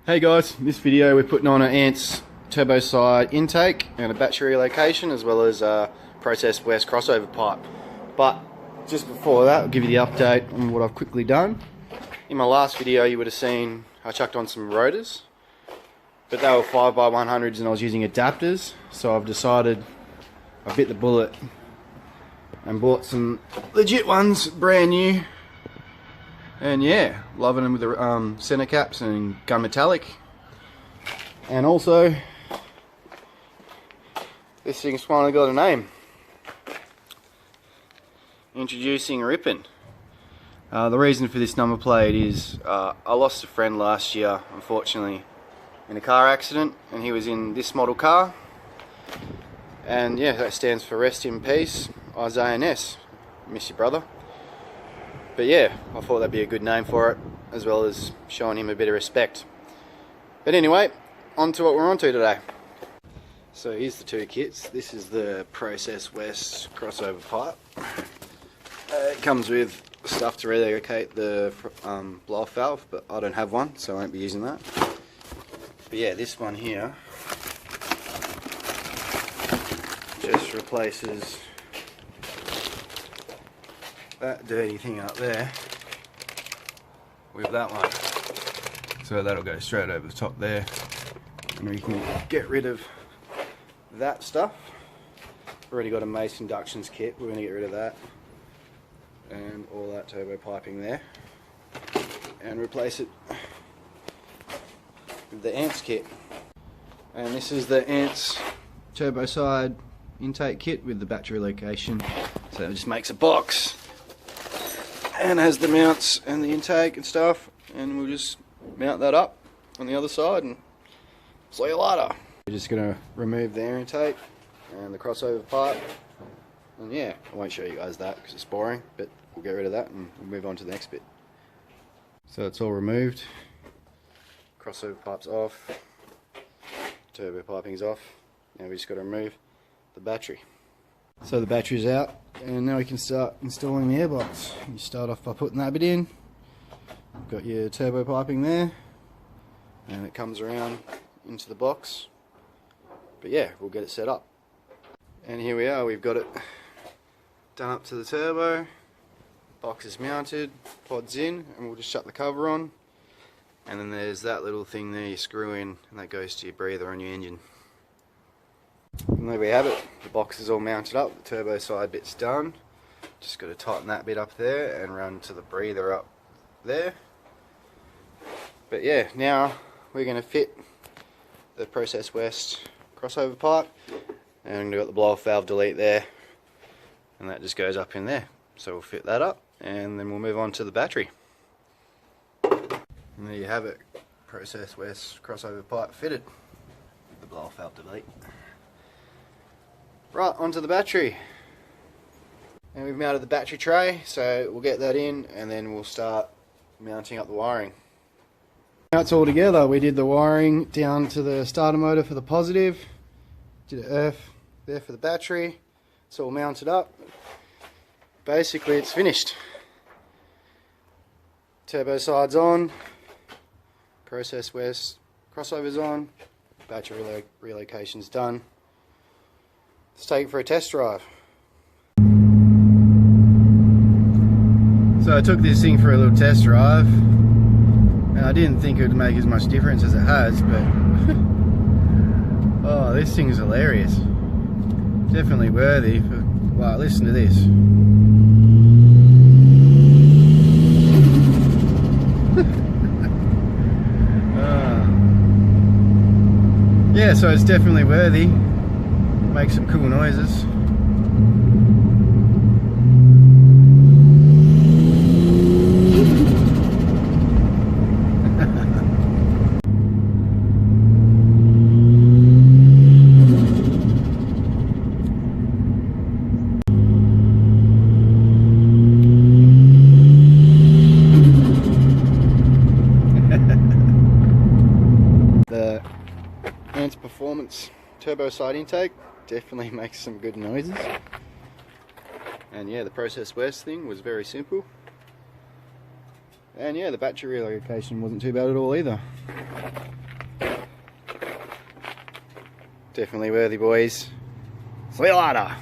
Hey guys, in this video we're putting on an ANTZ Turboside intake and a battery relocation, as well as a Process West crossover pipe. But just before that, I'll give you the update on what I've quickly done. In my last video you would have seen I chucked on some rotors, but they were 5x100s and I was using adapters, so I've decided I bit the bullet and bought some legit ones, brand new. And yeah, loving them with the center caps and gun metallic. And also, this thing's finally got a name. Introducing RIPIN. The reason for this number plate is I lost a friend last year, unfortunately, in a car accident, and he was in this model car. And yeah, that stands for Rest in Peace, ANTZ. Miss you, brother. But yeah, I thought that'd be a good name for it, as well as showing him a bit of respect. But anyway, on to what we're on to today. So here's the two kits. This is the Process West crossover pipe. It comes with stuff to relocate the blow-off valve, but I don't have one, so I won't be using that. But yeah, this one here just replaces that dirty thing up there with that one, so that'll go straight over the top there, and we can get rid of that stuff. Already got a Mace inductions kit, we're going to get rid of that and all that turbo piping there and replace it with the ANTZ kit. And this is the ANTZ Turboside intake kit with the battery relocation, so it just makes a box and has the mounts and the intake and stuff, and we'll just mount that up on the other side and see you later. We're just going to remove the air intake and the crossover pipe, and yeah, I won't show you guys that because it's boring, but we'll get rid of that and we'll move on to the next bit. So it's all removed, crossover pipe's off, turbo piping's off. Now we just got to remove the battery. So the battery's out, and now we can start installing the airbox. You start off by putting that bit in. You've got your turbo piping there, and it comes around into the box. But yeah, we'll get it set up. And here we are, we've got it done up to the turbo. Box is mounted, pod's in, and we'll just shut the cover on. And then there's that little thing there you screw in, and that goes to your breather on your engine. And there we have it, the box is all mounted up, the turbo side bit's done. Just got to tighten that bit up there and run to the breather up there. But yeah, now we're going to fit the Process West crossover pipe, and we've got the blow-off valve delete there, and that just goes up in there. So we'll fit that up and then we'll move on to the battery. And there you have it, Process West crossover pipe fitted with the blow-off valve delete. Right, onto the battery. And we've mounted the battery tray, so we'll get that in and then we'll start mounting up the wiring. Now it's all together. We did the wiring down to the starter motor for the positive, did an earth there for the battery. It's all mounted up. Basically it's finished. Turbo side's on, Process West crossover's on, battery relocation's done. Let's take it for a test drive. So I took this thing for a little test drive, and I didn't think it would make as much difference as it has, but oh, this thing is hilarious. Definitely worthy. Wow, listen to this. Yeah, so it's definitely worthy. Make some cool noises. The ANTZ Performance Turboside intake definitely makes some good noises. And yeah, the Process West thing was very simple. And yeah, the battery relocation wasn't too bad at all either. Definitely worthy, boys. See you later.